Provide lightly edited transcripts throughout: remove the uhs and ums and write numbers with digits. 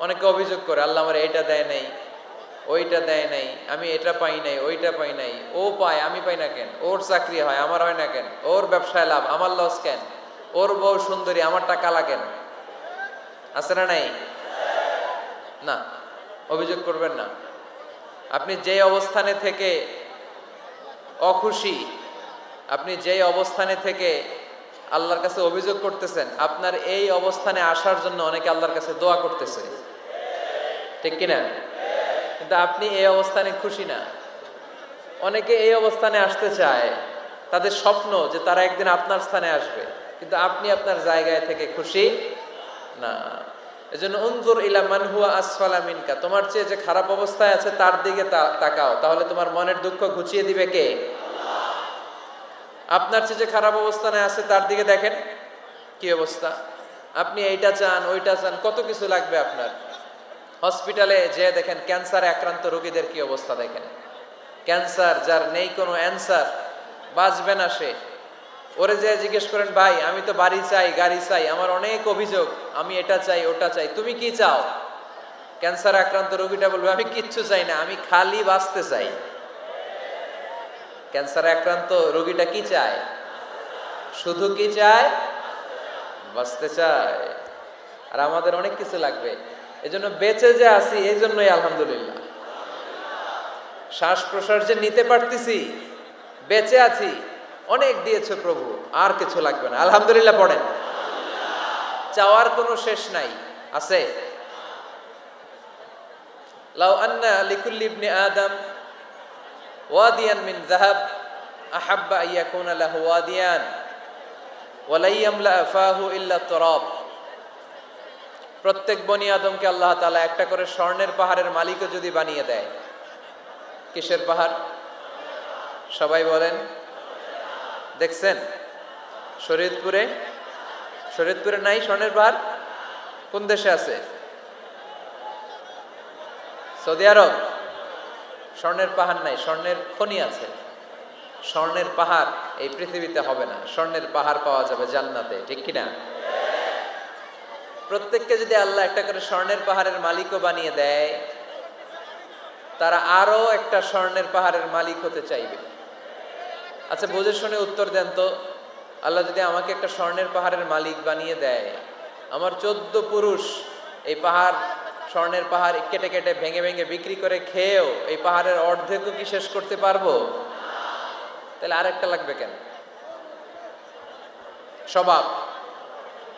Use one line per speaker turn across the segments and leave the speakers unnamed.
অনেকে অভিযোগ করে আল্লাহ আমার এইটা দেয় নাই, ওইটা দেয় নাই, আমি এটা পাই নাই, ওইটা পাই নাই, ও পায় আমি পাই না কেন, ওর চাকরি হয় আমার হয় না কেন, ওর ব্যবসায় লাভ আমার লস কেন, ওর বউ সুন্দরী আমার টাকা লাগেন। আছে না নাই? না, অভিযোগ করবেন না। আপনি যে অবস্থানে থেকে অখুশি, আপনি যেই অবস্থানে থেকে আল্লাহর কাছে অভিযোগ করতেছেন, আপনার এই অবস্থানে আসার জন্য অনেকে আল্লাহর কাছে দোয়া করতেছে, ঠিক কিনা? কিন্তু আপনি এই অবস্থানে খুশি না। অনেকে এই অবস্থানে আসতে চায়, তাদের স্বপ্ন যে তারা একদিন আপনার স্থানে আসবে, কিন্তু আপনি আপনার জায়গায় থেকে খুশি না। এজন্য উনজুর ইলা মান হুয়া আসফালা মিনকা, তোমার চেয়ে যে খারাপ অবস্থায় আছে তার দিকে তাকাও, তাহলে তোমার মনের দুঃখ ঘুচিয়ে দিবে কে? আপনার চেয়ে যে খারাপ অবস্থানে আছে তার দিকে দেখেন কি অবস্থা। আপনি এইটা চান, ওইটা চান, কত কিছু লাগবে আপনার। হসপিটালে যে দেখেন ক্যান্সারে আক্রান্ত রোগীদের কি অবস্থা দেখেন। ক্যান্সার যার নেই কোনো অ্যান্সার, বাঁচবে না সে। ওরে যে জিজ্ঞেস করেন, ভাই আমি তো বাড়ি চাই, গাড়ি চাই, আমার অনেক অভিযোগ, আমি এটা চাই ওটা চাই, তুমি কি চাও? ক্যান্সার আক্রান্ত রোগীটা বলবে, আমি কিচ্ছু চাই না, আমি খালি বাঁচতে চাই। ক্যান্সার আক্রান্ত রোগীটা কি চায়? শুধু কি চায়? বাঁচতে চায়। আর আমাদের অনেক কিছু লাগবে। এজন্য বেঁচে যে আছি এই জন্যই আলহামদুলিল্লাহ। শ্বাস প্রশ্বাস যে নিতে পারতেছি, বেঁচে আছি, অনেক দিয়েছে প্রভু, আর কিছু লাগবে না, আলহামদুলিল্লাহ পড়েন। চাওয়ার কোনো শেষ নাই, আছে? লাউ আন্না লিকুল্লি ইবনি আদম ওয়াদিয়ান মিন যাহাব আহাব্বা আইয়াকুনা লাহু ওয়াদিয়ান ওয়া লা ইয়ামলা ফাহু ইল্লা তুরাব। প্রত্যেক বনি আদমকে আল্লাহ তাআলা একটা করে স্বর্ণের পাহাড়ের মালিকও যদি বানিয়ে দেয়। কিসের পাহাড়? সবাই বলেন। দেখছেন শরীয়তপুরে? শরীয়তপুরে নাই স্বর্ণের পাহাড়? কোন দেশে আছে? সৌদি আরব। স্বর্ণের পাহাড় নাই, স্বর্ণের খনি আছে। স্বর্ণের পাহাড় এই পৃথিবীতে হবে না, স্বর্ণের পাহাড় পাওয়া যাবে জান্নাতে, ঠিক কিনা? প্রত্যেককে যদি আল্লাহ একটা করে স্বর্ণের পাহাড়ের মালিকও বানিয়ে দেয়, তারা আরো একটা স্বর্ণের পাহাড়ের মালিক হতে চাইবে। আচ্ছা বুঝে শুনে উত্তর দেন তো, আল্লাহ যদি আমাকে একটা স্বর্ণের পাহাড়ের মালিক বানিয়ে দেয়, আমার 14 পুরুষ এই পাহাড়, স্বর্ণের পাহাড় কেটে কেটে ভেঙে ভেঙে বিক্রি করে খেয়েও এই পাহাড়ের অর্ধেকও কি শেষ করতে পারবো? তাহলে আরেকটা লাগবে কেন? স্বভাব,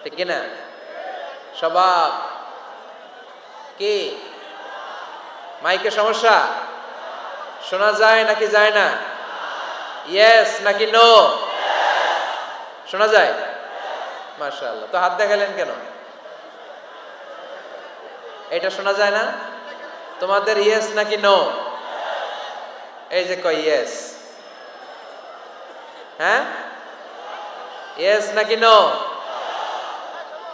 ঠিক কিনা? স্বভাব কি? মাইকে সমস্যা? শোনা যায় নাকি যায় না? ইয়েস নাকি নো? শোনা যায়? মাশাআল্লাহ। তো হাত দেখালেন কেন? এটা শোনা যায় না? তোমাদের ইয়েস নাকি নো? এই যে কই ইয়েস। হ্যাঁ, ইয়েস নাকি নো?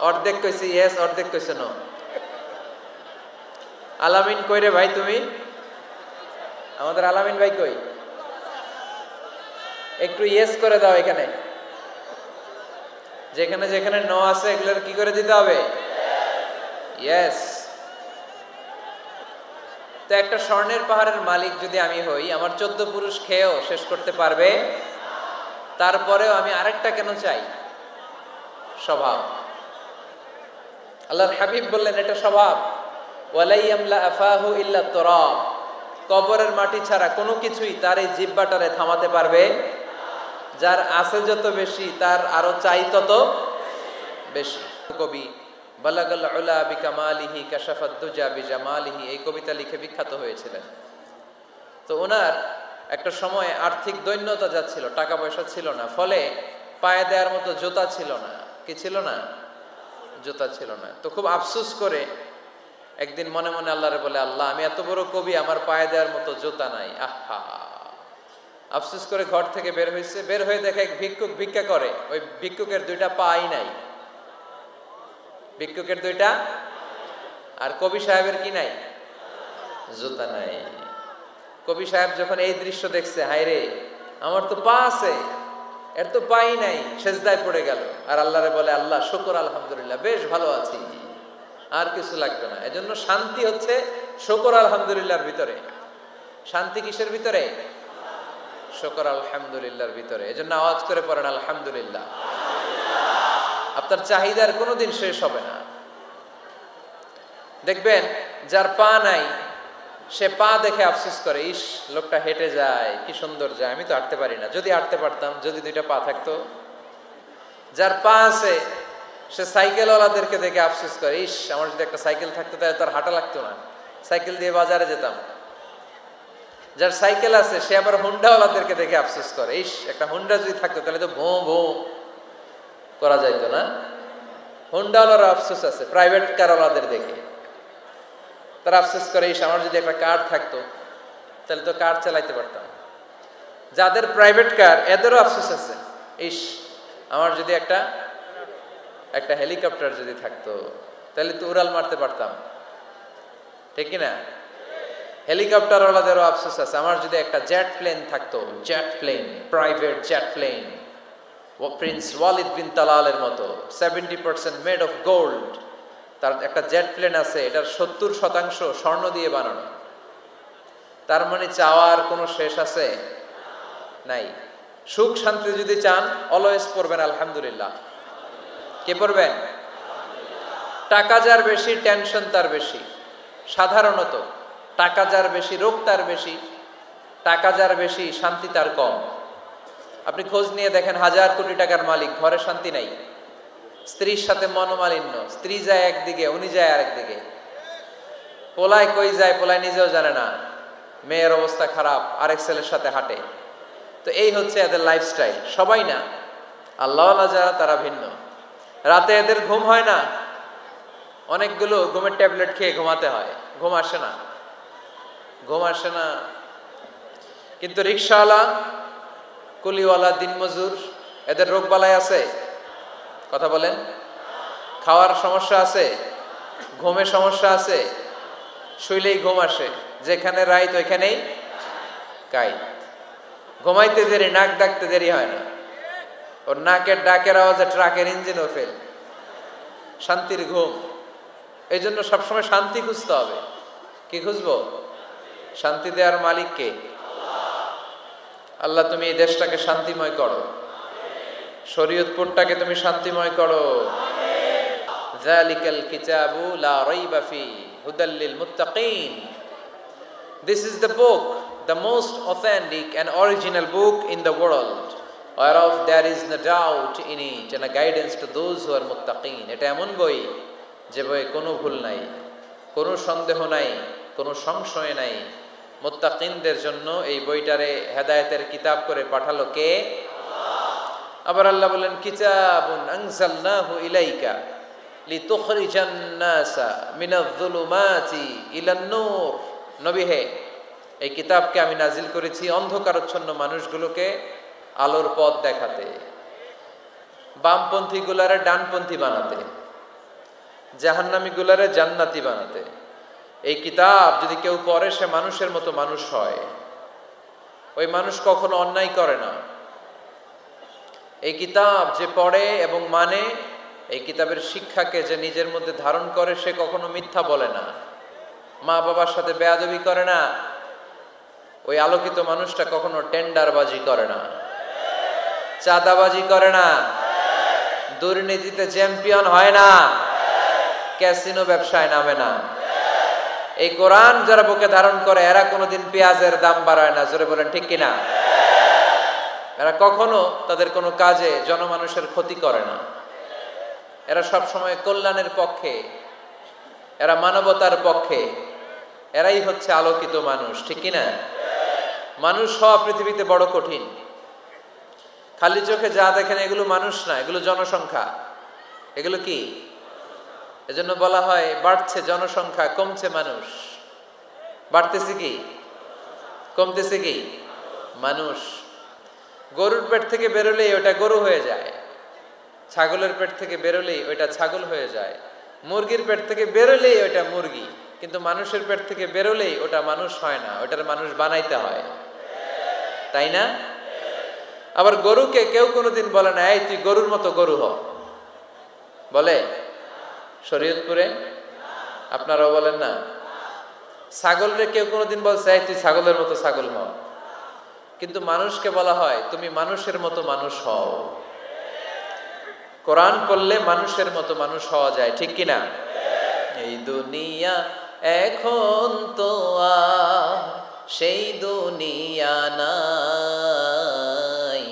অর্ধেক কইছে ইয়েস, অর্ধেক কইছে নো। আলামিন কই রে ভাই তুমি? আমাদের আলামিন ভাই কই? একটু ইয়েস করে দাও এখানে। যেখানে যেখানে নো আছে এগুলোর কি করে দিতে হবে? ইয়েস। তো একটা স্বর্ণের পাহাড়ের মালিক যদি আমি হই, আমার 14 পুরুষ খেয়েও শেষ করতে পারবে, তারপরেও আমি আরেকটা কেন চাই? স্বভাব। আল্লাহর হাবিব বললেন এটা স্বভাব। ওয়ালা ইয়ামলা আফাহু ইল্লা তুরাব। কবরের মাটি ছাড়া কোনো কিছুই তার এই জিহ্বাটারে থামাতে পারবে। যার আছে যত বেশি তার আরো চাই তত বেশি। কবি বালাগাল উলা বিকামালিহি কাশাফাদ দুজা বিজামালিহি এই কবিতা লিখে বিখ্যাত হয়েছিলেন। তো ওনার একটা সময় আর্থিক দৈন্যতা যাচ্ছিল, টাকা পয়সা ছিল না, ফলে পায়ে দেওয়ার মতো জুতা ছিল না। কি ছিল না? জুতা ছিল না। তো খুব আফসোস করে একদিন মনে মনে আল্লাহরে বলে, আল্লাহ আমি এত বড় কবি, আমার পায়ে দেওয়ার মতো জুতা নাই। আহা, আফসোস করে ঘর থেকে বের হয়েছে। বের হয়ে দেখে এক ভিক্ষুক ভিক্ষা করে। ওই ভিক্ষুকের 2টা পাই নাই। ভিক্ষুকের 2টা, আর কবি সাহেবের কি নাই? জুতা নাই। কবি সাহেব যখন এই দৃশ্য দেখছে, হায় রে আমার তো পা আছে, এর তো পাই নাই, সেজদায় পড়ে গেল। আর আল্লাহরে বলে, আল্লাহ শুকর আলহামদুলিল্লাহ, বেশ ভালো আছি। আর কিছু লাগবে না। এজন্য শান্তি হচ্ছে শুকর আলহামদুলিল্লাহর ভিতরে। শান্তি কিসের ভিতরে? শুকর আলহামদুলিল্লাহর ভিতরে। এজন্য আওয়াজ করে পড়েন আলহামদুলিল্লাহ। আপনার চাহিদার কোনোদিন শেষ হবে না। দেখবেন যার পা নাই সে পা দেখে আফসোস করে, ইস লোকটা হেঁটে যায়, কি সুন্দর যায়, আমি তো হাঁটতে পারি না, যদি হাঁটতে পারতাম, যদি দুইটা পা থাকতো। যার পা আছে সে সাইকেলওয়ালাদেরকে দেখে আফসোস করে, ইস আমার যদি একটা সাইকেল থাকতো তাহলে তার হাঁটা লাগতো না, সাইকেল দিয়ে বাজারে যেতাম। যার সাইকেল আছে সে আবার হুন্ডাওয়ালাদেরকে দেখে আফসোস করে, ইস একটা হুন্ডা যদি থাকতো তাহলে তো ভোঁ ভোঁ করা যাইতো না। হুন্ডাওয়ালার আফসোস আছে প্রাইভেট কারওয়ালাদের দেখে, তারা আফসোস করে, ইস আমার যদি একটা কার থাকতো তাহলে তো কার চালাইতে পারতাম। যাদের প্রাইভেট কার এদেরও আফসোস আছে, ইস আমার যদি একটা হেলিকপ্টার যদি থাকতো তাহলে তো উড়াল মারতে পারতাম, ঠিক কিনা? হেলিকপ্টারওয়ালাদেরও আফসোস আছে, আমার যদি একটা জেট প্লেন থাকতো, jet plane, private jet plane, ও প্রিন্স ওয়ালিদ বিন তালালের মতো 70% মেড অফ গোল্ড, তার একটা জেট প্লেন আছে, এটার 70% স্বর্ণ দিয়ে বানানো। তার মানে চাওয়ার কোনো শেষ আছে নাই। সুখ শান্তি যদি চান অলওয়েজ পড়বেন আলহামদুলিল্লাহ। কে পড়বেন? টাকা যার বেশি টেনশন তার বেশি। সাধারণত টাকা যার বেশি রোগ তার বেশি, টাকা যার বেশি শান্তি তার কম। আপনি খোঁজ নিয়ে দেখেন 1000 কোটি টাকার মালিক, ঘরে শান্তি নাই, স্ত্রীর সাথে মনোমালিন্য, স্ত্রী যায় একদিকে উনি যায় আরেকদিকে, পোলায় কই যায় পোলায় নিজেও জানে না, মেয়ের অবস্থা খারাপ, আরেক ছেলের সাথে হাঁটে। তো এই হচ্ছে এদের লাইফস্টাইল। সবাই না, আল্লাহওয়ালা যারা তারা ভিন্ন। রাতে এদের ঘুম হয় না, অনেকগুলো ঘুমের ট্যাবলেট খেয়ে ঘুমাতে হয়, ঘুম আসে না, ঘুম আসে না। কিন্তু রিক্সাওয়ালা, কুলিওয়ালা, দিনমজুর, এদের রোগ বালাই আছে? কথা বলেন। খাওয়ার সমস্যা আছে, ঘুমের সমস্যা আছে, শুইলেই ঘুম আসে, যেখানে রাইত ওইখানেই কাইত। ঘুমাইতে দেরি, নাক ডাকতে দেরি হয় না, ওর নাকের ডাকের আওয়াজে ট্রাকের ইঞ্জিনও ফেল। শান্তির ঘুম। এই জন্য সবসময় শান্তি খুঁজতে হবে। কি খুঁজবো? শান্তি দেওয়ার মালিক কে? আল্লাহ তুমি এই দেশটাকে শান্তিময় করো, শরীয়তপুরটাকে তুমি শান্তিময় করো। যালিকাল কিতাবু লা রাইবা ফি হুদাল লিল মুত্তাকিন। This is the book, the most authentic and original book in the world, whereof there is no doubt in it, and a guidance to those who are muttaqin. এটা এমন বই যে বইয়ে কোনো ভুল নাই, কোনো সন্দেহ নাই, কোনো সংশয় নাই। মুত্তাকিনদের জন্য এই বইটারে হেদায়েতের কিতাব করে পাঠালো কে? আবার আল্লাহ বলেন, কিতাবুন আনজালনাহু ইলাইকা লিতুখরিজান নাসা মিনাজ-যুলুমাতি ইলান-নূর। নবী হে, এই কিতাবকে আমি নাজিল করেছি অন্ধকারাচ্ছন্ন মানুষগুলোকে আলোর পথ দেখাতে, বামপন্থী গুলারে ডানপন্থী বানাতে, জাহান্নামী গুলারে জান্নাতি বানাতে। এই কিতাব যদি কেউ পড়ে সে মানুষের মতো মানুষ হয়, ওই মানুষ কখনো অন্যায় করে না। এই কিতাব যে পড়ে এবং মানে, এই কিতাবের শিক্ষাকে যে নিজের মধ্যে ধারণ করে, সে কখনো মিথ্যা বলে না, মা বাবার সাথে বেয়াদবি করে না। ওই আলোকিত মানুষটা কখনো টেন্ডারবাজি করে না, চাঁদাবাজি করে না, দুর্নীতিতে চ্যাম্পিয়ন হয় না, ক্যাসিনো ব্যবসায় নামে না। এই কোরআন যারা বুকে ধারণ করে এরা কোনোদিন পেঁয়াজের দাম বাড়ায় না। জোরে বলেন ঠিক কিনা? এরা কখনো তাদের কোনো কাজে জনমানুষের ক্ষতি করে না। এরা সব সময় কল্যাণের পক্ষে, এরা মানবতার পক্ষে। এরাই হচ্ছে আলোকিত মানুষ, ঠিক কিনা? মানুষ হওয়া পৃথিবীতে বড় কঠিন। খালি চোখে যা দেখেন এগুলো মানুষ না, এগুলো জনসংখ্যা। এগুলো কি? এজন্য বলা হয় বাড়ছে জনসংখ্যা, কমছে মানুষ। বাড়তেছে কি, কমতেছে কি? মানুষ। গরুর পেট থেকে বেরোলেই ওটা গরু হয়ে যায়, ছাগলের পেট থেকে বেরোলেই ওইটা ছাগল হয়ে যায়, মুরগির পেট থেকে বেরোলেই ওইটা মুরগি। কিন্তু মানুষের পেট থেকে বেরোলেই ওটা মানুষ হয় না, ওটার মানুষ বানাইতে হয়, তাই না? আবার গরুকে কেউ কোনোদিন বলে না এই তুই গরুর মতো গরু হ, বলে শরীয়তপুরে? আপনারাও বলেন না? ছাগলরে কেউ কোনোদিন বলছে তুই ছাগলের মতো ছাগল হ, কিন্তু মানুষকে বলা হয় তুমি মানুষের মতো মানুষ হও। কোরআন পড়লে মানুষের মতো মানুষ হওয়া যায়, ঠিক কিনা? এই দুনিয়া এখন তো আর সেই দুনিয়া নাই,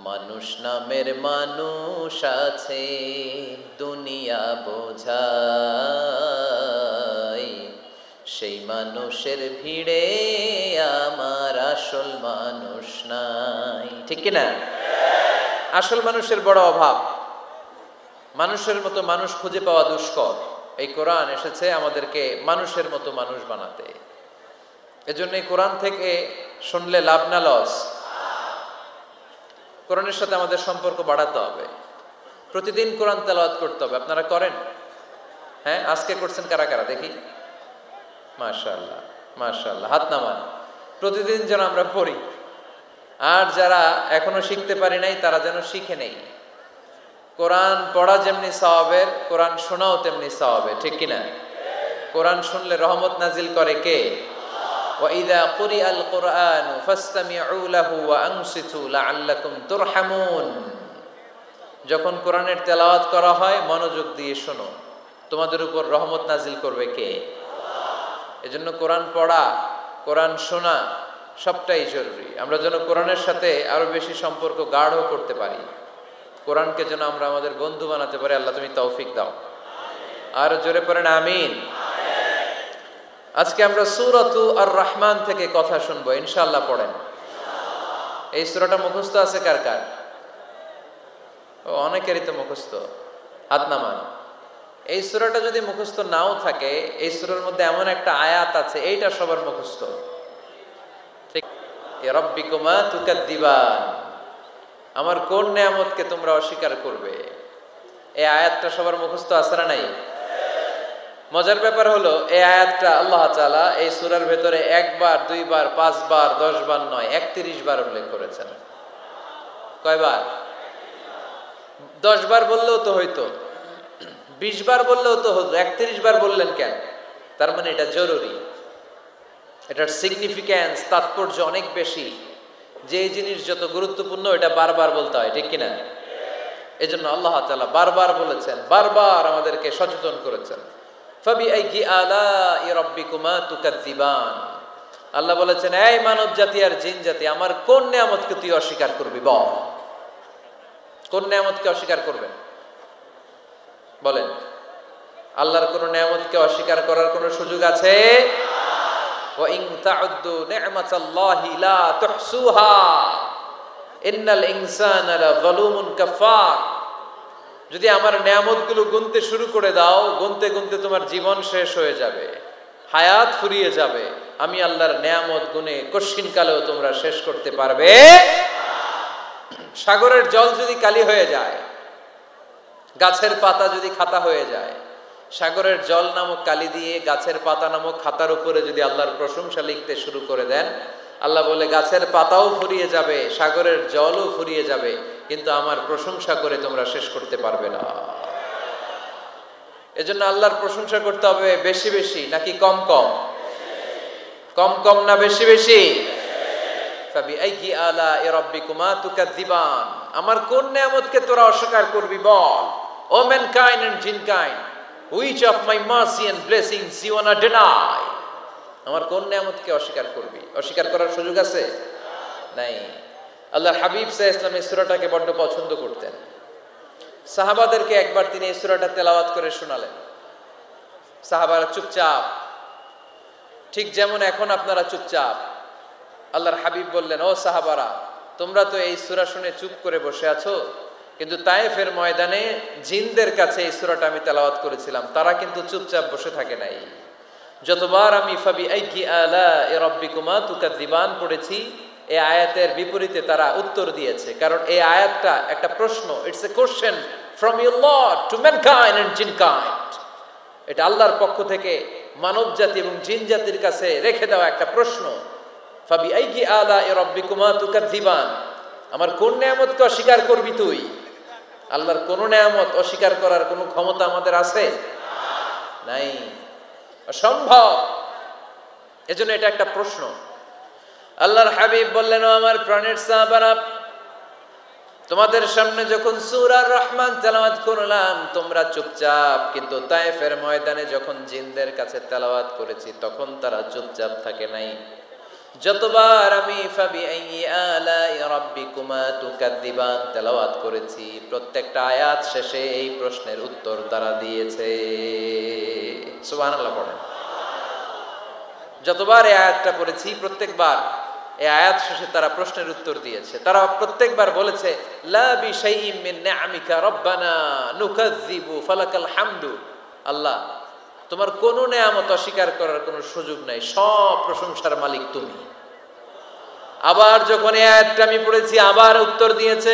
মানুষ নামের মানুষ আছে দুনিয়া বোঝাই, সেই মানুষের ভিড়ে আমার আসল মানুষ নাই, ঠিক কিনা? আসল মানুষের বড় অভাব, মানুষের মতো মানুষ খুঁজে পাওয়া দুষ্কর। এই কোরআন এসেছে আমাদেরকে মানুষের মতো মানুষ বানাতে। এজন্য এই কোরআন থেকে শুনলে লাভ না লস? কোরআনের সাথে আমাদের সম্পর্ক বাড়াতে হবে, প্রতিদিন কোরআন তেলাওয়াত করতে হবে। আপনারা করেন? হ্যাঁ, আজকে করছেন কারা কারা দেখি? মাশাআল্লাহ মাশাআল্লাহ, হাত নামান। প্রতিদিন যেন আমরা পড়ি, আর যারা এখনো শিখতে পারি নাই তারা যেন শিখে নেই। কোরআন পড়া যেমনি সওয়াবের, কোরআন শোনাও তেমনি সওয়াবের, ঠিক কিনা? কোরআন শুনলে রহমত নাজিল করে কে? وَإِذَا قُرِئَ الْقُرْآنُ فَاسْتَمِعُوا لَهُ وَأَنصِتُوا لَعَلَّكُمْ تُرْحَمُونَ। যখন কোরআনের তেলাওয়াত করা হয় মনোযোগ দিয়ে শোনো, তোমাদের উপর রহমত নাজিল করবে কে? এজন্য কোরআন পড়া, কোরআন শোনা সবটাই জরুরি। আমরা যেন কোরআনের সাথে আরো বেশি সম্পর্ক গাঢ় করতে পারি, কোরআনকে যেন আমরা আমাদের বন্ধু বানাতে পারি। আল্লাহ তুমি তৌফিক দাও। আর জোরে পড়েন আমিন। আজকে আমরা সূরাতু আর রহমান থেকে কথা শুনবো ইনশাআল্লাহ। পড়েন। এই সূরাটা মুখস্থ আছে কার কার? ও, অনেকেরই তো মুখস্থ, হাত নামান। এই সূরাটা যদি মুখস্থ নাও থাকে, এই সূরার মধ্যে এমন একটা আয়াত আছে এইটা সবার মুখস্থ, ঠিক? ইয়া রাব্বিকুমা তুকাদ্দিবান, আমার কোন নিয়ামতকে তোমরা অস্বীকার করবে। এই আয়াতটা সবার মুখস্থ আছে না নাই? মজার ব্যাপার হলো এই আয়াতটা আল্লাহ তাআলা এই সূরার ভেতরে একবার, দুইবার, 5 বার, 10 বার নয়, 31 বার উল্লেখ করেছেন। কয়বার? 10 বার বললেও তো হইতো, 20 বার বললেও তো হতো, 31 বার বললেন কেন? তার মানে এটা জরুরি, এটার সিগনিফিক্যান্স, তাৎপর্য অনেক বেশি। যে জিনিস যত গুরুত্বপূর্ণ এটা বারবার বলতে হয়, ঠিক কিনা? এজন্য আল্লাহ তাআলা বারবার বলেছেন, বারবার আমাদেরকে সচেতন করেছেন। ফাবিআইয়ি আলাই রাব্বিকুমা তুকাযযিবান। আল্লাহ বলেছেন, এই মানব জাতি আর জিন জাতি, আমার কোন নিয়ামতকে তুই অস্বীকার করবি বল? কোন নিয়ামতকে অস্বীকার করবেন বলেন? আল্লাহর কোন নিয়ামতকে অস্বীকার করার কোন সুযোগ আছে? ওয়া ইন তাউদ্দু নি'মাতাল্লাহি লা তুহসুহা ইন্নাল ইনসানা লাযালুমুন কাফার। যদি আমার নিয়ামতগুলো গুনতে শুরু করে দাও, গুনতে গুনতে তোমার জীবন শেষ হয়ে যাবে, হায়াত ফুরিয়ে যাবে। আমি আল্লাহর নিয়ামত গুনে কশিনকালেও তোমরা শেষ করতে পারবে। সাগরের জল যদি কালি হয়ে যায়, গাছের পাতা যদি খাতা হয়ে যায়, সাগরের জল নামক কালি দিয়ে গাছের পাতা নামক খাতার উপরে যদি আল্লাহর প্রশংসা লিখতে শুরু করে দেন, আল্লাহ বলে গাছের পাতাও ফুরিয়ে যাবে, সাগরের জলও ফুরিয়ে যাবে, কিন্তু আমার প্রশংসা করে তোমরা শেষ করতে পারবে না। এজন্য আল্লাহর প্রশংসা করতে হবে বেশি বেশি নাকি কম কম? কম কম না বেশি বেশি? ফাবিআইয়ি আলাই রাব্বিকুমা তুকাযযিবান, আমার কোন নিয়ামতকে তোরা অস্বীকার করবি বল? ও mankind and jinnkind, which of my mercy and blessings you wanna deny? আমার কোন নিয়ামতকে অস্বীকার করবি? অস্বীকার করার সুযোগ আছে? নাই। আল্লাহর হাবিব সাল্লাল্লাহু আলাইহি ওয়াসাল্লাম এই সূরাটাকে বড় পছন্দ করতেন। সাহাবাদেরকে একবার তিনি এই সূরাটা তেলাওয়াত করে শোনালেন। সাহাবারা চুপচাপ, ঠিক যেমন এখন আপনারা চুপচাপ। আল্লাহর হাবিব বললেন, ও সাহাবারা, তোমরা তো এই সূরা শুনে চুপ করে বসে আছো, কিন্তু তায়েফের ময়দানে জিনদের কাছে এই সূরাটা আমি তেলাওয়াত করেছিলাম, তারা কিন্তু চুপচাপ বসে থাকে নাই। যতবার আমি ফাবিআইয়ি আলাই রাব্বিকুমা তুকাযযিবান পড়েছি, এই আয়াতের বিপরীতে তারা উত্তর দিয়েছে, কারণ এই আয়াতটা একটা প্রশ্ন। It's a question from your lord to mankind and jinnkind. এটা আল্লাহর পক্ষ থেকে মানব জাতি এবং জিন জাতির কাছে রেখে দেওয়া একটা প্রশ্ন। ফাবিআইয়ি আলাই রাব্বিকুমা তুকাযযিবান, আমার কোন নিয়ামতকে অস্বীকার করবি তুই? আল্লাহর কোন নিয়ামত অস্বীকার করার কোনো ক্ষমতা আমাদের আছে? নাই। অসম্ভব। এজন্য এটা একটা প্রশ্ন। আল্লাহর হাবিব বললেন, ও আমার প্রাণের সাহাবারা, তোমাদের সামনে যখন সূরা আর রহমান তেলাওয়াত করলাম তোমরা চুপচাপ, কিন্তু তায়েফের ময়দানে যখন জিনদের কাছে তেলাওয়াত করেছি তখন তারা চুপচাপ থাকে নাই। যতবার আমি ফাবিআইয়ি আলাই রাব্বিকুমা তুকাযযিবান তেলাওয়াত করেছি প্রত্যেকটা আয়াত শেষে এই প্রশ্নের উত্তর তারা দিয়েছে। সুবহানাল্লাহ পড়েন। যতবার এই আয়াতটা পড়েছি প্রত্যেকবার এই আয়াত শেষে তারা প্রশ্নের উত্তর দিয়েছে। তারা প্রত্যেকবার বলেছে, লা বিশাইইম মিন নিআমিকা রব্বানা নুকাযযিবু ফালাকাল হামদু। আল্লাহ, তোমার কোন নেয়ামত অস্বীকার করার কোনো সুযোগ নাই, সব প্রশংসার মালিক তুমি। আবার যখন এই আয়াতটা আমি পড়েছি আবার উত্তর দিয়েছে,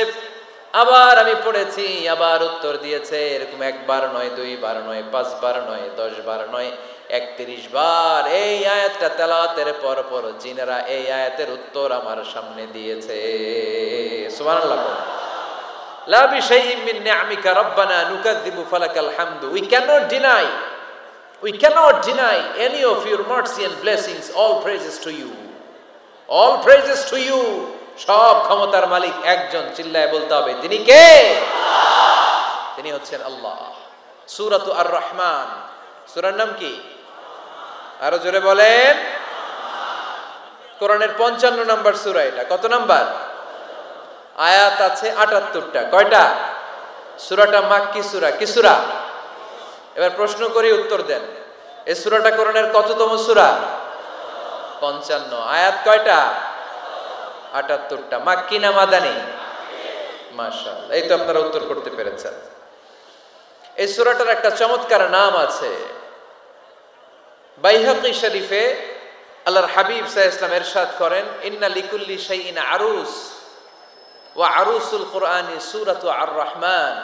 আবার আমি পড়েছি আবার উত্তর দিয়েছে। এরকম একবার নয়, দুইবার নয়, 5 বার নয়, 10 বার নয়, 31 বার এই আয়াতটা তেলাওয়াতের পর পর জিনেরা এই আয়াতের উত্তর আমার সামনে দিয়েছে। সুবহানাল্লাহ। লা বিশাইইম মিন নিআমিকা রব্বানা নুকাযযিবু ফালাকাল হামদু। We cannot deny any of your mercy and blessings. All praises to you. All praises to you. সব ক্ষমতার মালিক একজন, চিল্লায় বলতে হবে, তিনি কে? তিনি হচ্ছেন আল্লাহ। সূরাতু আর রহমান, সূরার নাম কি? আরো জোরে বলেন। কোরআনের 55 নম্বর সূরা এটা। কত নাম্বার? আয়াত আছে 78টা। কয়টা? সূরাটা মাক্কি সূরা। কি সূরা? এবার প্রশ্ন করি, উত্তর দেন। এই সূরাটা কোরআনের কততম সূরা? 55। আয়াত কয়টা? 78টা। মাক্কি না মাদানী? মাশাআল্লাহ, এই তো আপনারা উত্তর করতে পেরেছেন। এই সূরাটার একটা চমৎকার নাম আছে। বাইহাকী শরীফে আল্লাহর হাবিব সাল্লাল্লাহু আলাইহি ওয়াসাল্লাম ইরশাদ করেন, ইন্না লিকুল্লি শাইইন আরুস ওয়া আরুসুল কুরআনি সূরাতু আর রহমান।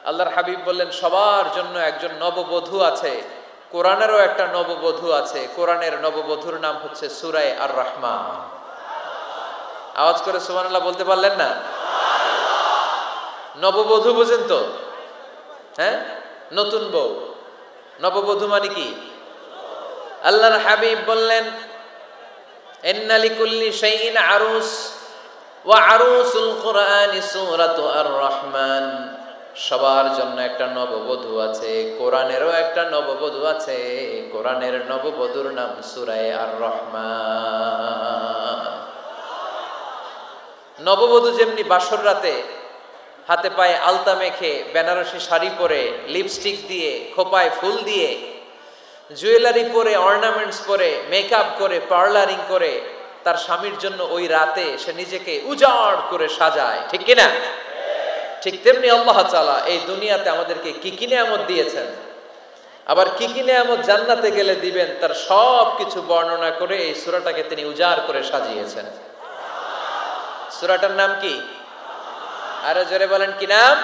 আল্লাহর হাবিব বললেন, সবার জন্য একজন নববধূ আছে, কোরআনেরও একটা নববধূ আছে। কোরআনের নববধূর নাম হচ্ছে সূরা আর রহমান। আওয়াজ করে সুবহানাল্লাহ বলতে পারলেন না? নববধূ বুঝেন তো? হ্যাঁ, নতুন বউ। নববধূ মানে কি? আল্লাহর হাবিব বললেন, ইন্না লিকুল্লি শাইইন আরুস ওয়া আরুসুল কুরআনি সূরাতু আর রহমান। সবার জন্য একটা নববধূ আছে, কোরআনেরও একটা নববধূ আছে। কোরআনের নববধূর নাম সূরা আর রহমান। নববধূ যেমনি বাসর রাতে হাতে পায়ে আলতা মেখে, বেনারসি শাড়ি পরে, লিপস্টিক দিয়ে, খোপায় ফুল দিয়ে, জুয়েলারি পরে, অর্নামেন্টস পরে, মেকআপ করে, পার্লারিং করে তার স্বামীর জন্য ওই রাতে সে নিজেকে উজাড় করে সাজায়, ঠিক কিনা? ঠিক তেমনি আল্লাহ তাআলা এই দুনিয়াতে আমাদেরকে কি কি নিয়ামত দিয়েছেন, আবার কি কি নিয়ামত জান্নাতে গেলে দিবেন, তার সব কিছু বর্ণনা করে এই সূরাটাকে তিনি উজাড় করে সাজিয়েছেন। সূরাটার নাম কি? আরো জোরে বলেন, কি নাম?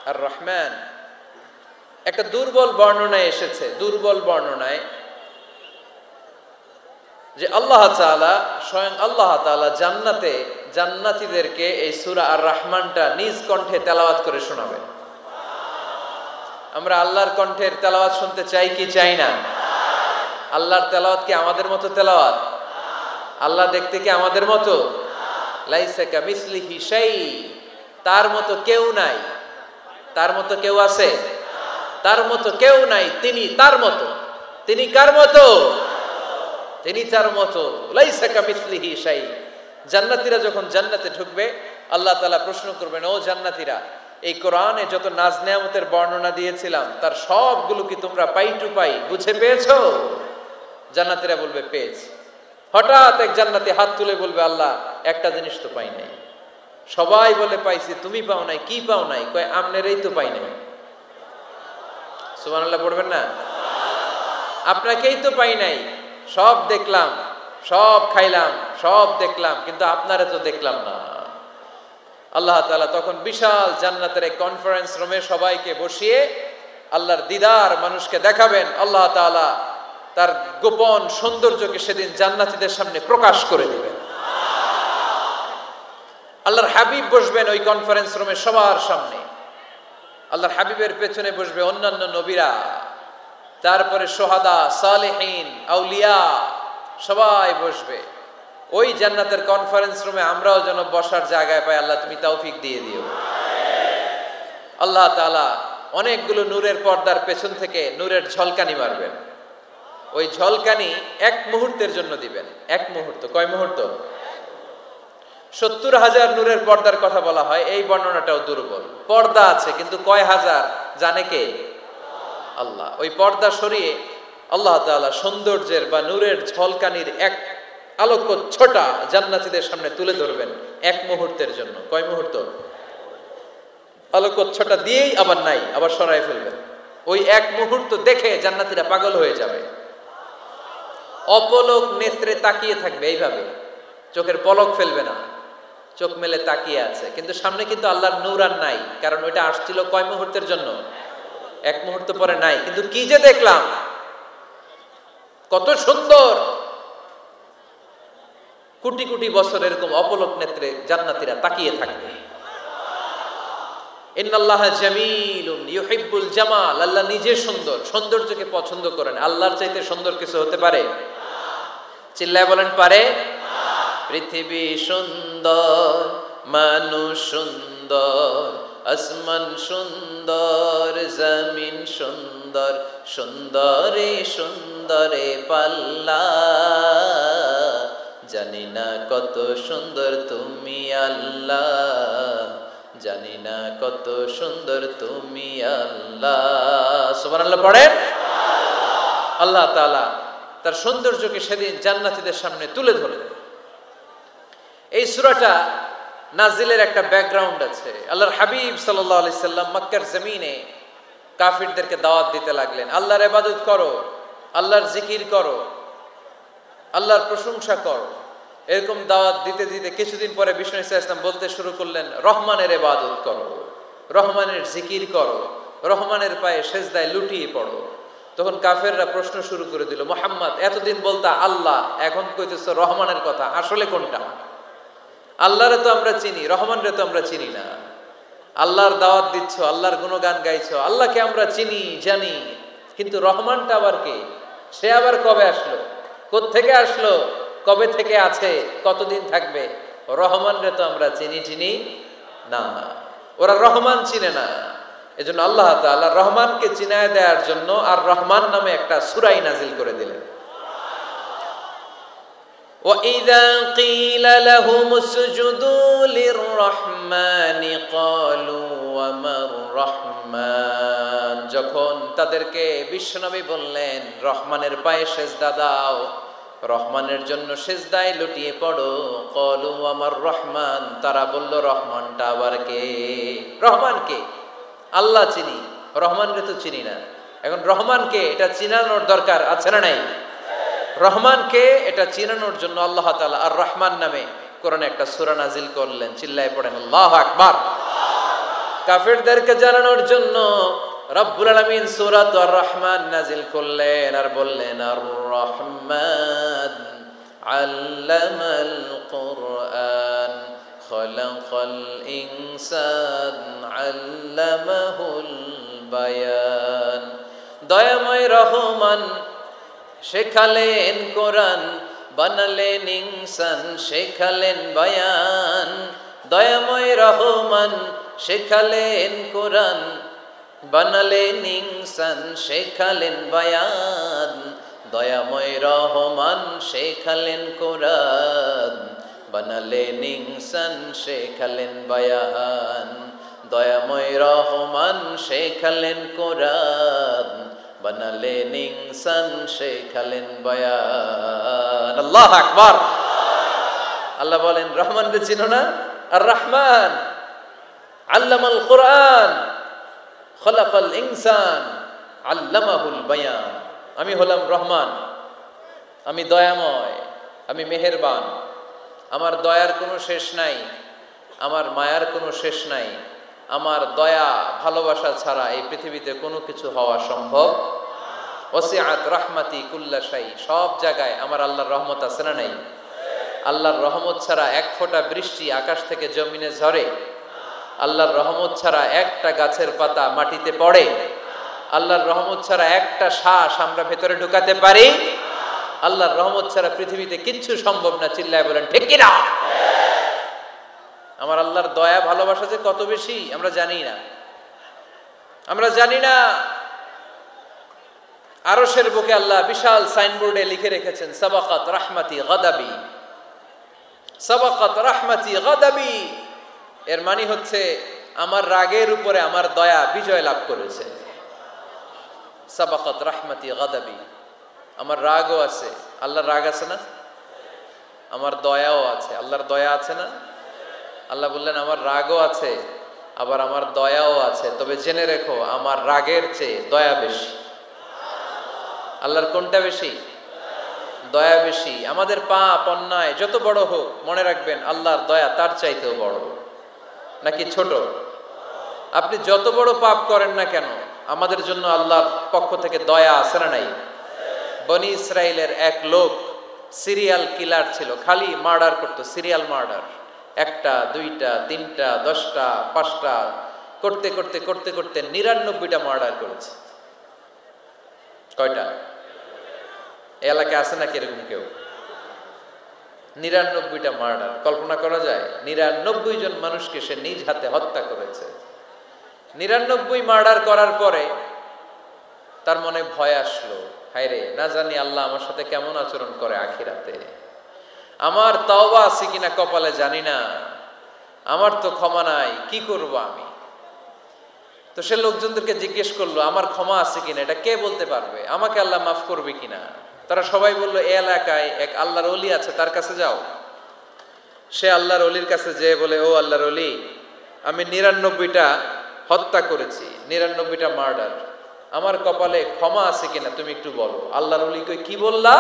আর রহমান। একটা দুর্বল বর্ণনায় এসেছে, দুর্বল বর্ণনায়, যে আল্লাহ তাআলা, স্বয়ং আল্লাহ তাআলা জান্নাতে জান্নাতীদেরকে এই সূরা আর রহমানটা নিজ কণ্ঠে তেলাওয়াত করে শোনাবেন। আমরা আল্লাহর কণ্ঠের তেলাওয়াত শুনতে চাই কি চাই না? আল্লাহর তেলাওয়াত কি আমাদের মতো তেলাওয়াত? আল্লাহ দেখতে কি আমাদের মতো? লাইসা কামিসলিহি শাই, তার মতো কেউ নাই। তার মতো কেউ আছে? তার মতো কেউ নাই। তিনি তার মতো। তিনি কার মতো? তিনি তার মতো। লাইসা কামিসলিহি শাই। জান্নাতীরা যখন জান্নাতে ঢুকবে আল্লাহ তাআলা প্রশ্ন করবেন, ও জান্নাতীরা, এই কোরআনে যত নাজ নেয়ামতের বর্ণনা দিয়েছিলাম তার সবগুলো কি তোমরা পাই টু পাই বুঝে পেয়েছো? জান্নাতীরা বলবে পেয়েছি। হঠাৎ এক জান্নাতি হাত তুলে বলবে, আল্লাহ একটা জিনিস তো পাই নাই। সবাই বলে পাইছি, তুমি পাও নাই। কি পাও নাই? কয় আমনেরই তো পাই নাই। সুবহানাল্লাহ পড়বেন না? আপনাকেই তো পাই নাই। সব দেখলাম, সব খাইলাম, সব দেখলাম, কিন্তু আপনারে তো দেখলাম না। আল্লাহ তাআলা তখন বিশাল জান্নাতের এক কনফারেন্স রুমে সবাইকে বসিয়ে আল্লাহর দিদার মানুষকে দেখাবেন। আল্লাহ তাআলা তার গোপন সৌন্দর্যকে সেদিন জান্নাতীদের সামনে প্রকাশ করে দিবেন। আল্লাহর হাবিব বসবেন ওই কনফারেন্স রুমে সবার সামনে। আল্লাহর হাবিবের পেছনে বসবে অন্যান্য নবীরা। তারপরে সোহাদা, সালেহীন, আউলিয়া সবাই বসবে ওই জান্নাতের কনফারেন্স রুমে। আমরাও যেন বসার জায়গায় পাই, আল্লাহ তুমি তৌফিক দিয়ে দিও। আল্লাহ তাআলা অনেকগুলো নূরের পর্দার পেছন থেকে নূরের ঝলকানি মারবেন। ওই ঝলকানি এক মুহূর্তের জন্য দিবেন। এক মুহূর্ত, কয় মুহূর্ত? 70,000 নূরের পর্দার কথা বলা হয়, এই বর্ণনাটাও দুর্বল। পর্দা আছে কিন্তু কয় হাজার জানে কে? আল্লাহ। ওই পর্দা সরিয়ে আল্লাহ তাআলা সৌন্দর্যের বা নূরের ঝলকানির এক আলোকচ্ছটা জান্নাতীদের সামনে তুলে ধরবেন এক মুহূর্তের জন্য। কয় মুহূর্ত? আলোকচ্ছটা দিয়েই আবার নাই, আবার সরাই ফেলবেন। ওই এক মুহূর্ত দেখে জান্নাতীরা পাগল হয়ে যাবে, অপলক নেত্রে তাকিয়ে থাকবে। এইভাবে চোখের পলক ফেলবে না, চোখ মেলে তাকিয়ে আছে। কিন্তু সামনে কিন্তু আল্লাহর নূর আর নাই, কারণ ওইটা আসছিল কয় মুহূর্তের জন্য? এক মুহূর্ত পরে নাই। কিন্তু কি যে দেখলাম, কত সুন্দর! কোটি কোটি বছর এরকম অপলক নেত্রে জান্নাতীরা তাকিয়ে থাকবে। ইন্নাল্লাহা জামিলুন ইউহিব্বুল জামাল। আল্লাহ নিজে সুন্দর, সৌন্দর্যকে পছন্দ করেন। আল্লাহর চাইতে সুন্দর কিছু হতে পারে? চিল্লায় বলেন, পারে? পৃথিবী সুন্দর, মানুষ সুন্দর, আসমান সুন্দর, জমিন সুন্দর, সুন্দরে সুন্দরে পাল্লা। জানি না কত সুন্দর তুমি আল্লাহ, জানি না কত সুন্দর তুমি আল্লাহ। সুবহানাল্লাহ পড়েন। আল্লাহ তাআলা তার সৌন্দর্যকে সেদিন জান্নাতীদের সামনে তুলে ধরলেন। এই সূরাটা নাজিলের একটা ব্যাকগ্রাউন্ড আছে। আল্লাহর হাবিব সাল্লাল্লাহু আলাইহি সাল্লাম মক্কার জমিনে কাফিরদেরকে দাওয়াত দিতে লাগলেন, আল্লাহর ইবাদত করো, আল্লাহর জিকির করো, আল্লাহর প্রশংসা করো। এরকম দাওয়াত দিতে দিতে কিছুদিন পরে বিষ্ণু ইসা ইসলাম বলতে শুরু করলেন, রহমানের ইবাদত করো, রহমানের জিকির করো, রহমানের পায়ে সেজদায় লুটিয়ে পড়ো। তখন কাফেররা প্রশ্ন শুরু করে দিল, মুহাম্মদ এতদিন বলতা আল্লাহ, এখন কইতেছো রহমানের কথা, আসলে কোনটা? আল্লাহরে তো আমরা চিনি, রহমানরে তো আমরা চিনি না। আল্লাহর দাওয়াত দিচ্ছ, আল্লাহর গুণগান গাইছো, আল্লাহকে আমরা চিনি জানি, কিন্তু রহমানটা আবার কে? সে আবার কবে আসলো, কোত্থেকে আসলো, কবে থেকে আছে, কতদিন থাকবে? রহমানরে তো আমরা চিনি না। ওরা রহমান চিনে না। এজন্য আল্লাহ তাআলা রহমানকে চিনায় দেওয়ার জন্য আর রহমান নামে একটা সূরাই নাজিল করে দিলেন। وَإِذَا قِيلَ لَهُمُ اسْجُدُوا لِلرَّحْمَنِ قَالُوا وَمَا الرَّحْمَنُ। যখন তাদেরকে বিশ্বনবী বললেন রহমানের পায়ে সেজদা দাও, রহমানের জন্য সেজদায় লুটিয়ে পড়ো, ক্বালু ওয়ামার রহমান, তারা বলল রহমানটা আবার কে? রহমান কে? আল্লাহ চিনি, রহমানকে তো চিনি না। এখন রহমানকে এটা চিনানোর দরকার আছে না নাই? রহমানকে এটা চিনানোর জন্য আল্লাহ তাআলা আর রহমান নামে কোরআনে একটা সূরা নাজিল করলেন। চিল্লায়ে পড়েন আল্লাহু আকবার। কাফেরদেরকে জানানোর জন্য রব্বুল আলামিন সূরাত আর রহমান নাজিল করলেন আর বললেন, আর রহমান আল্লামাল কুরআন খালাকাল ইনসান আল্লামাহুল বায়ান। দয়াময় রহমান শেখালেন কোরআন, বানালেন ইনসান শেখালেন বায়ান। দয়াময় রহমান শেখালেন কোরআন, বানালেন ইনসান শেখালেন বায়ান। দয়াময় রহমান শেখালেন কোরআন, বানালেন ইনসান শেখালেন বায়ান। দয়াময় রহমান শেখালেন কোরআন, বানালেন ইনসান শেখালেন বায়ান। আল্লাহু আকবার। আল্লাহ বলেন রহমানকে চিনো না? আর রহমান আল্লামাল কোরআন খলাকাল ইনসান আল্লামাহুল বায়ান। আমি হলাম রহমান, আমি দয়াময়, আমি মেহেরবান। আমার দয়ার কোনো শেষ নাই, আমার মায়ার কোনো শেষ নাই। আমার দয়া ভালোবাসা ছাড়া এই পৃথিবীতে কোনো কিছু হওয়া সম্ভব। ওয়াসিআত রাহমাতি কুল্লা শাই। সব জায়গায় আমার আল্লাহর রহমত আছে না নাই? আল্লাহর রহমত ছাড়া এক ফোঁটা বৃষ্টি আকাশ থেকে জমিনে ঝরে? আল্লাহর রহমত ছাড়া একটা গাছের পাতা মাটিতে পড়ে? আল্লাহর রহমত ছাড়া একটা শ্বাস আমরা ভেতরে ঢুকাতে পারি? আল্লাহর রহমত ছাড়া পৃথিবীতে কিচ্ছু সম্ভব না। চিল্লায় বলেন ঠিক কিনা? আমার আল্লাহর দয়া ভালোবাসা যে কত বেশি আমরা জানি না, আমরা জানি না। আরশের বুকে আল্লাহ বিশাল সাইনবোর্ডে লিখে রেখেছেন সাবাকাত রাহমাতি গাদাবি, সাবাকাত রাহমাতি গাদাবি। এর মানে হচ্ছে আমার রাগের উপরে আমার দয়া বিজয় লাভ করেছে। সাবাকাত রাহমাতি গাদাবি, আমার রাগও আছে, আল্লাহর রাগ আছে না? আমার দয়াও আছে, আল্লাহর দয়া আছে না? আল্লাহ বললেন আমার রাগও আছে আবার আমার দয়াও আছে, তবে জেনে রেখো আমার রাগের চেয়ে দয়া বেশি। আল্লাহর কোনটা বেশি? দয়া বেশি। আমাদের পাপ অন্যায় যত বড় হোক মনে রাখবেন আল্লাহর দয়া তার চাইতেও বড়। নাকি ছোট? আপনি যত বড় পাপ করেন না কেন আমাদের জন্য আল্লাহর পক্ষ থেকে দয়া আছে না নাই? বনি ইসরাইলের এক লোক সিরিয়াল কিলার ছিল, খালি মার্ডার করতো, সিরিয়াল মার্ডার। একটা, দুইটা, তিনটা, 10টা, 5টা করতে করতে করতে করতে 99টা মার্ডার করেছে। কয়টা? এলাকায় আছে নাকি এরকম কেউ? 99টা মার্ডার। কল্পনা করা যায়? 99 জন মানুষকে সে নিজ হাতে হত্যা করেছে। 99 মার্ডার করার পরে তার মনে ভয় আসলো, হায় রে, না জানি আল্লাহ আমার সাথে কেমন আচরণ করে আখিরাতে। আমার তওবা আছে কিনা কপালে জানি না, আমার তো ক্ষমা নাই, কি করব আমি? তো সে লোকজনদেরকে জিজ্ঞেস করলো আমার ক্ষমা আছে কিনা, এটা কে বলতে পারবে? আমাকে আল্লাহ মাফ করবে কিনা? তারা সবাই বললো এই এলাকায় এক আল্লাহর ওলি আছে, তার কাছে যাও। সে আল্লাহর ওলির কাছে যেয়ে বলে, ও আল্লাহর ওলি, আমি 99টা হত্যা করেছি, 99টা মার্ডার, আমার কপালে ক্ষমা আছে কিনা তুমি একটু বলো। আল্লাহর ওলি কই, কি বললা?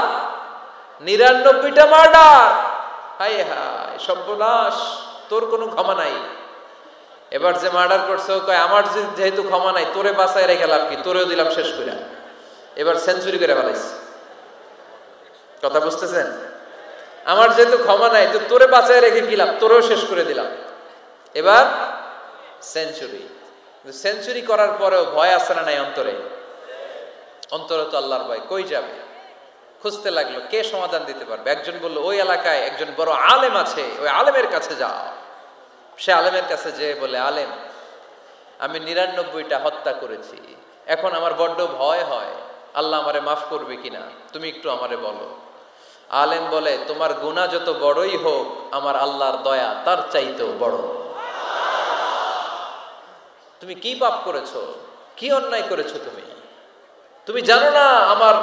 99টা মার্ডার? হায় হায় সর্বনাশ, তোর কোনো ক্ষমা নাই। এবার যে মার্ডার করছে ও কয় আমার যেহেতু ক্ষমা নাই, তোরে বাঁচায় রেখে লাভ কি, তোরেও দিলাম শেষ করে। এবার সেঞ্চুরি করে ফেলাইছে। কথা বুঝতেছেন? আমার যেহেতু ক্ষমা নাই তো তোরে বাঁচায় রেখে কি লাভ, তোরেও শেষ করে দিলাম। এবার সেঞ্চুরি। সেঞ্চুরি করার পরেও ভয় আসে না নাই অন্তরে? অন্তরে তো আল্লাহর ভয়। কই যাবে? খুঁজতে লাগলো কে সমাধান দিতে পারবে। একজন বলল ওই এলাকায় একজন বড় আলেম আছে, ওই আলেমের কাছে যাও। সে আলেমের কাছে যেয়ে বলে, আলেম, আমি 99টা হত্যা করেছি, এখন আমার বড্ড ভয় হয়, আল্লাহ আমারে মাফ করবে কিনা, তুমি একটু আমারে বলো। আলেম বলে, তোমার গুনাহ যত বড়ই হোক আমার আল্লাহর দয়া তার চাইতেও বড়। তুমি কি পাপ করেছো, কি অন্যায় করেছো তুমি? তুমি জানো না আমার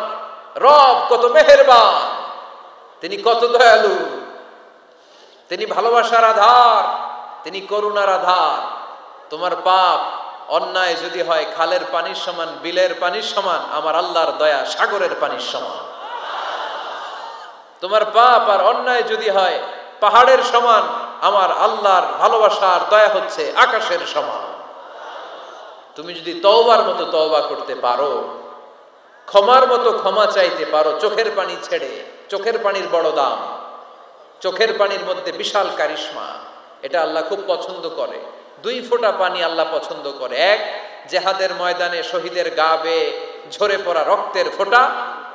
রব কত মেহেরবান, তিনি কত দয়ালু, তিনি ভালোবাসার আধার, তিনি করুণার আধার। তোমার পাপ অন্যায় যদি হয় খালের পানির সমান, বিলের পানির সমান, আমার আল্লাহর দয়া সাগরের পানির সমান। তোমার পাপ আর অন্যায় যদি হয় পাহাড়ের সমান, আমার আল্লাহর ভালোবাসার দয়া হচ্ছে আকাশের সমান। তুমি যদি তওবার মতো তওবা করতে পারো, ক্ষমার মতো ক্ষমা চাইতে পারো, চোখের পানি ছেড়ে, চোখের পানির বড় দাম, চোখের পানির মধ্যে বিশাল কারিশমা, এটা আল্লাহ খুব পছন্দ করে। 2 ফোঁটা পানি আল্লাহ পছন্দ করে। এক, জেহাদের ময়দানে শহীদের গা বেয়ে ঝরে পড়া রক্তের ফোঁটা।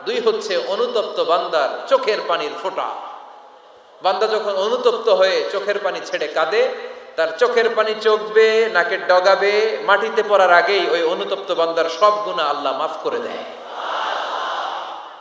2 হচ্ছে অনুতপ্ত বান্দার চোখের পানির ফোঁটা। বান্দা যখন অনুতপ্ত হয়ে চোখের পানি ছেড়ে কাঁদে, তার চোখের পানি চোখ বেয়ে নাকের ডগা বেয়ে মাটিতে পড়ার আগেই ওই অনুতপ্ত বান্দার সব গুনাহ আল্লাহ মাফ করে দেয়।